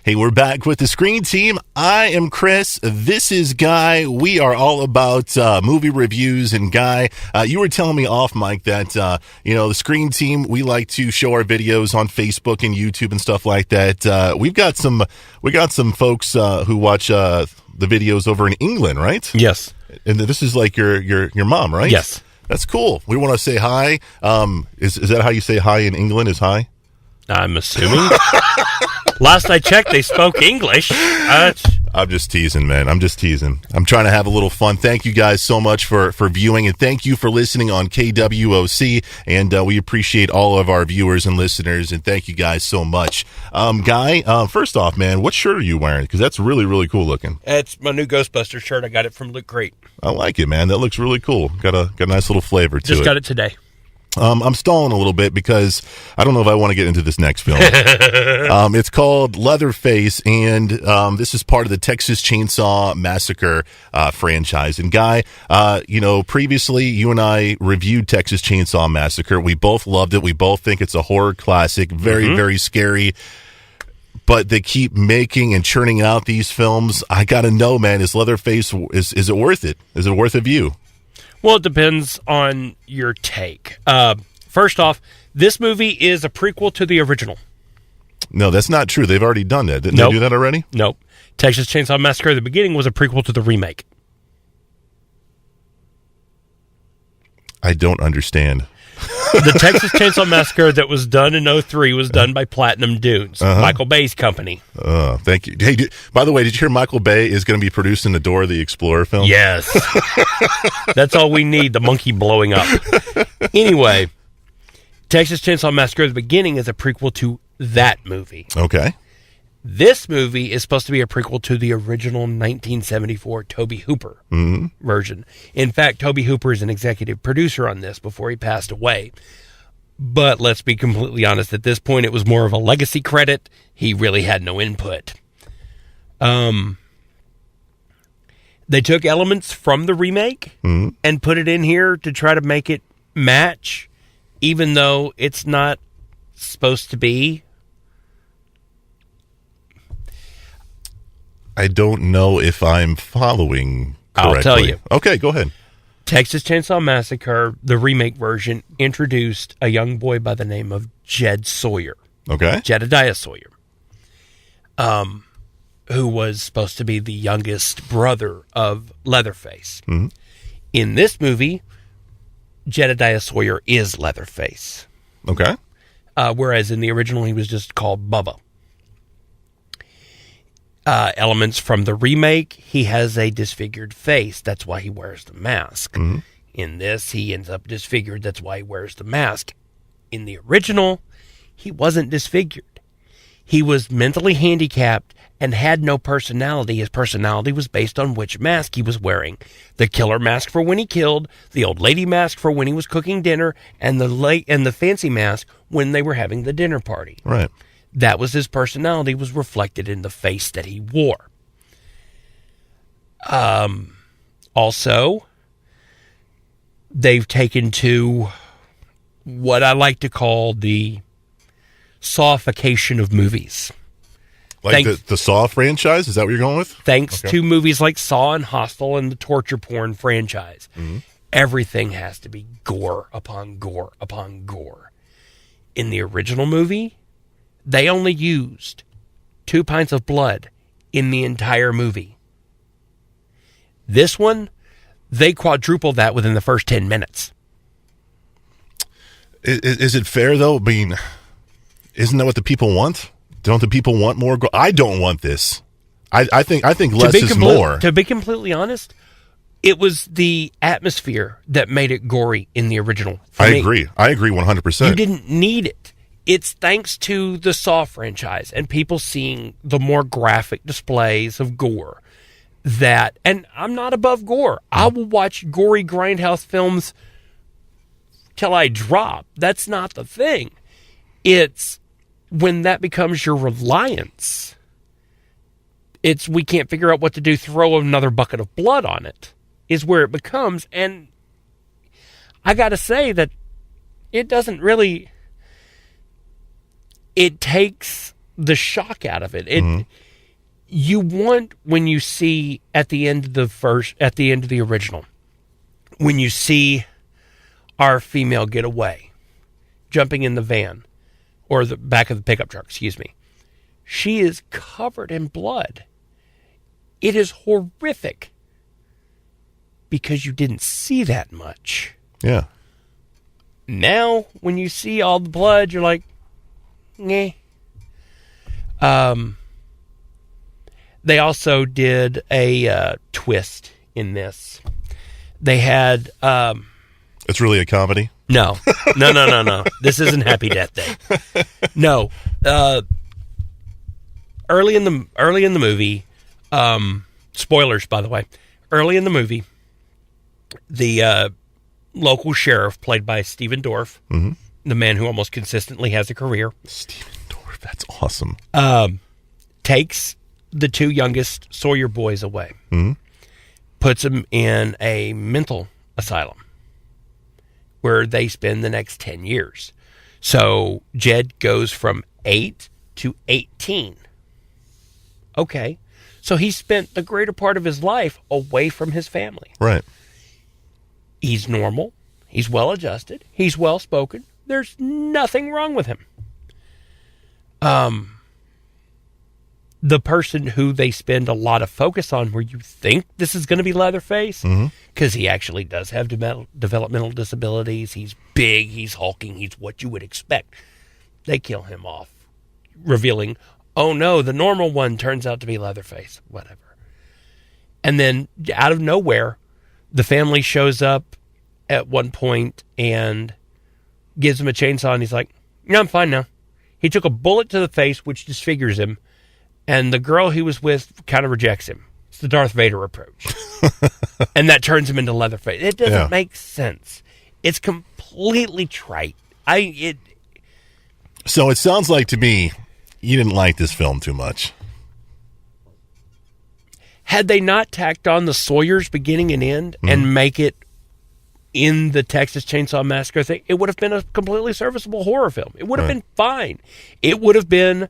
Hey, we're back with the Screen Team. I am Chris. This is Guy. We are all about movie reviews. And Guy, you were telling me off mic that the Screen Team, we like to show our videos on Facebook and YouTube and stuff like that. We got some folks who watch the videos over in England, right? Yes. And this is like your mom, right? Yes. That's cool. We want to say hi. Is that how you say hi in England? Is hi? I'm assuming. Last I checked, they spoke English. I'm just teasing, man. I'm just teasing. I'm trying to have a little fun. Thank you guys so much for viewing, and thank you for listening on KWOC. And we appreciate all of our viewers and listeners, and thank you guys so much. Guy, first off, man, what shirt are you wearing? Because that's really, really cool looking. It's my new Ghostbuster shirt. I got it from Loot Crate. I like it, man. That looks really cool. Got a nice little flavor to it. Just got it today. I'm stalling a little bit because I don't know if I want to get into this next film. It's called Leatherface, and this is part of the Texas Chainsaw Massacre franchise. And Guy, previously you and I reviewed Texas Chainsaw Massacre. We both loved it. We both think it's a horror classic, very, very scary. But they keep making and churning out these films. I got to know, man, is Leatherface, is it worth it? Is it worth a view? Well, it depends on your take. First off, this movie is a prequel to the original. No, that's not true. They've already done that. Didn't Nope. they do that already? Nope. Texas Chainsaw Massacre at the beginning was a prequel to the remake. I don't understand. The Texas Chainsaw Massacre that was done in 2003 was done by Platinum Dunes, Michael Bay's company. Thank you. Hey, by the way, did you hear Michael Bay is going to be producing the Dora the Explorer film? Yes. That's all we need, the monkey blowing up. Anyway, Texas Chainsaw Massacre at the beginning is a prequel to that movie. Okay. This movie is supposed to be a prequel to the original 1974 Tobe Hooper version. In fact, Tobe Hooper is an executive producer on this before he passed away. But let's be completely honest, at this point it was more of a legacy credit. He really had no input. They took elements from the remake and put it in here to try to make it match, even though it's not supposed to be. I don't know if I'm following correctly. I'll tell you. Okay, go ahead. Texas Chainsaw Massacre, the remake version, introduced a young boy by the name of Jed Sawyer. Okay. Jedediah Sawyer. Who was supposed to be the youngest brother of Leatherface. In this movie, Jedediah Sawyer is Leatherface. Okay. Whereas in the original, he was just called Bubba. Elements from the remake, he has a disfigured face. That's why he wears the mask. In this, he ends up disfigured. That's why he wears the mask. In the original, he wasn't disfigured. He was mentally handicapped and had no personality. His personality was based on which mask he was wearing. The killer mask for when he killed, the old lady mask for when he was cooking dinner, and the fancy mask when they were having the dinner party. Right. That was his personality, was reflected in the face that he wore. Also, they've taken to what I like to call the Sawification of movies. Like the Saw franchise? Is that what you're going with? Thanks to movies like Saw and Hostel and the torture porn franchise. Everything has to be gore upon gore upon gore. In the original movie, they only used 2 pints of blood in the entire movie. This one, they quadrupled that within the first 10 minutes. Is it fair, though? I mean, isn't that what the people want? Don't the people want more? I don't want this. I think less is more. To be completely honest, it was the atmosphere that made it gory in the original. I agree 100%. You didn't need it. It's thanks to the Saw franchise and people seeing the more graphic displays of gore that, and I'm not above gore. I will watch gory grindhouse films till I drop. That's not the thing. It's when that becomes your reliance. It's we can't figure out what to do, throw another bucket of blood on it, is where it becomes. And I got to say that it doesn't really... It takes the shock out of it. You want, when you see at the end of the original, when you see our female get away, jumping in the van, or the back of the pickup truck, excuse me, she is covered in blood. It is horrific because you didn't see that much. Yeah. Now, when you see all the blood, you're like, "Nah." They also did a twist in this. They had... it's really a comedy? No. This isn't Happy Death Day. No. Early in the movie, spoilers, by the way. Early in the movie, the local sheriff, played by Steven Dorff, the man who almost consistently has a career. Steven Dorff, that's awesome. Takes the two youngest Sawyer boys away, puts them in a mental asylum where they spend the next 10 years. So Jed goes from 8 to 18. Okay. So he spent the greater part of his life away from his family. Right. He's normal. He's well adjusted. He's well spoken. There's nothing wrong with him. The person who they spend a lot of focus on, where you think this is going to be Leatherface, because he actually does have developmental disabilities. He's big, he's hulking, he's what you would expect. They kill him off, revealing, oh no, the normal one turns out to be Leatherface, whatever. And then, out of nowhere, the family shows up at one point and gives him a chainsaw, and he's like, no, I'm fine now. He took a bullet to the face, which disfigures him. And the girl he was with kind of rejects him. It's the Darth Vader approach. And that turns him into Leatherface. It doesn't make sense. It's completely trite. So it sounds like to me, you didn't like this film too much. Had they not tacked on the Sawyers beginning and end and make it in the Texas Chainsaw Massacre thing, it would have been a completely serviceable horror film. It would have been fine. It would have been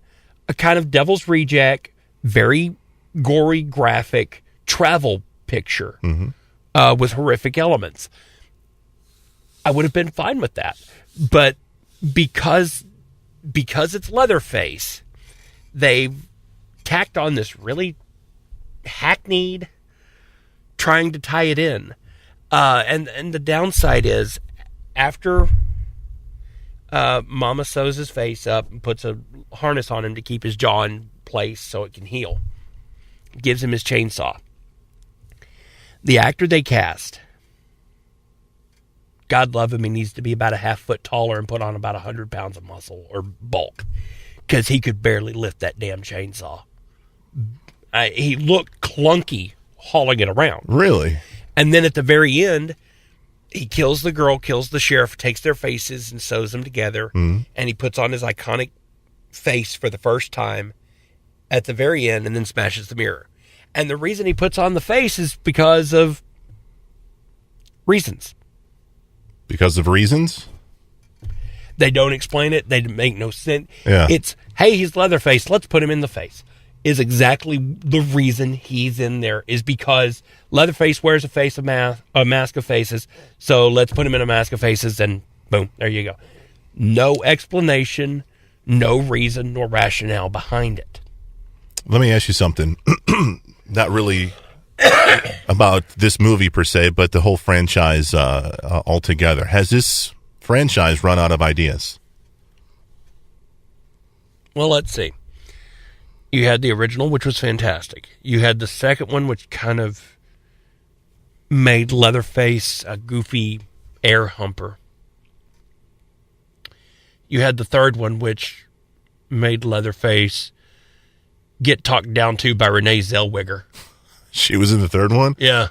a kind of Devil's Reject, very gory, graphic travel picture with horrific elements. I would have been fine with that. But because it's Leatherface, they've tacked on this really hackneyed trying to tie it in. And the downside is, after Mama sews his face up and puts a harness on him to keep his jaw in place so it can heal, gives him his chainsaw. The actor they cast, God love him, he needs to be about a half foot taller and put on about 100 pounds of muscle or bulk, because he could barely lift that damn chainsaw. He looked clunky hauling it around. Really? And then at the very end, he kills the girl, kills the sheriff, takes their faces and sews them together, and he puts on his iconic face for the first time at the very end, and then smashes the mirror. And the reason he puts on the face is because of reasons. Because of reasons? They don't explain it. They make no sense. Yeah. It's, hey, he's Leatherface, let's put him in the face. Is exactly the reason he's in there, is because Leatherface wears a mask of faces, so let's put him in a mask of faces, and boom, there you go. No explanation, no reason, nor rationale behind it. Let me ask you something. Not really about this movie per se, but the whole franchise altogether. Has this franchise run out of ideas? Well, let's see. You had the original, which was fantastic. You had the second one, which kind of made Leatherface a goofy air humper. You had the third one, which made Leatherface get talked down to by Renee Zellweger. She was in the third one? Yeah.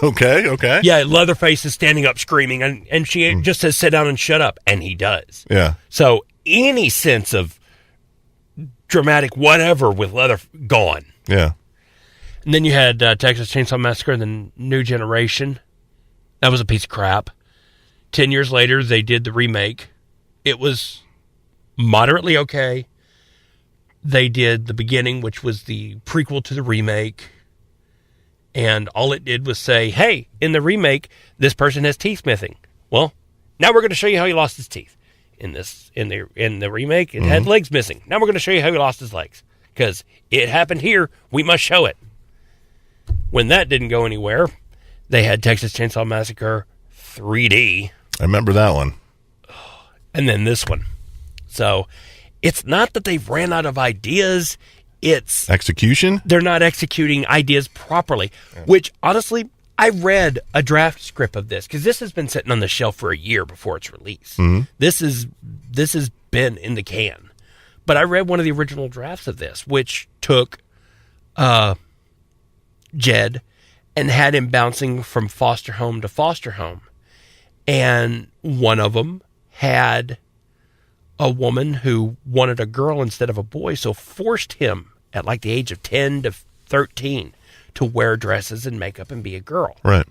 Okay. Yeah, Leatherface is standing up screaming, and she just says, sit down and shut up, and he does. Yeah. So any sense of dramatic whatever with gone. Yeah. And then you had Texas Chainsaw Massacre, the New Generation. That was a piece of crap. 10 years later, they did the remake. It was moderately okay. they did the beginning, which was the prequel to the remake. And all it did was say, hey, in the remake, this person has teeth missing. Well, now we're going to show you how he lost his teeth. In the remake, it had legs missing. Now we're going to show you how he lost his legs. Because it happened here, we must show it. When that didn't go anywhere, they had Texas Chainsaw Massacre 3D. I remember that one. And then this one. So it's not that they've ran out of ideas. It's execution. They're not executing ideas properly, which honestly, I read a draft script of this because this has been sitting on the shelf for a year before its release. This has been in the can. But I read one of the original drafts of this, which took Jed and had him bouncing from foster home to foster home. And one of them had a woman who wanted a girl instead of a boy, so forced him at like the age of 10 to 13 to wear dresses and makeup and be a girl. Right.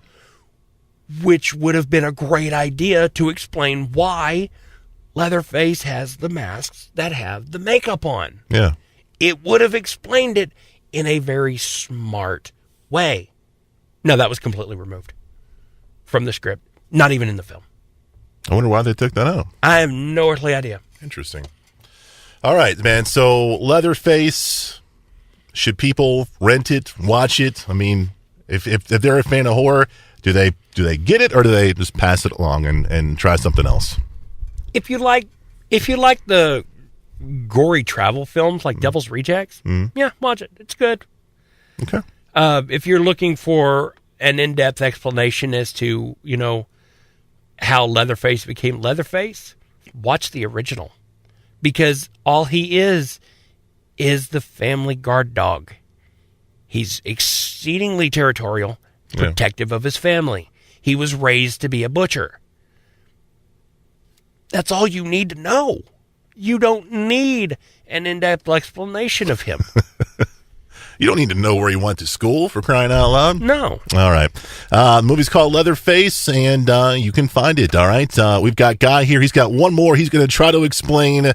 Which would have been a great idea to explain why Leatherface has the masks that have the makeup on. Yeah. It would have explained it in a very smart way. No, that was completely removed from the script. Not even in the film. I wonder why they took that out. I have no earthly idea. Interesting. All right, man. So Leatherface, should people rent it, watch it? I mean, if they're a fan of horror, do they get it, or do they just pass it along and try something else? If you like the gory travel films like Devil's Rejects, yeah, watch it. It's good. Okay. If you're looking for an in-depth explanation as to, how Leatherface became Leatherface, watch the original. Because all he is the family guard dog. He's exceedingly territorial, protective of his family. He was raised to be a butcher. That's all you need to know. You don't need an in-depth explanation of him. You don't need to know where he went to school, for crying out loud. No. All right. The movie's called Leatherface, and you can find it, all right? We've got Guy here. He's got one more. He's going to try to explain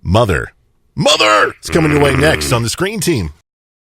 Mother. It's coming your way next on the Screen Team.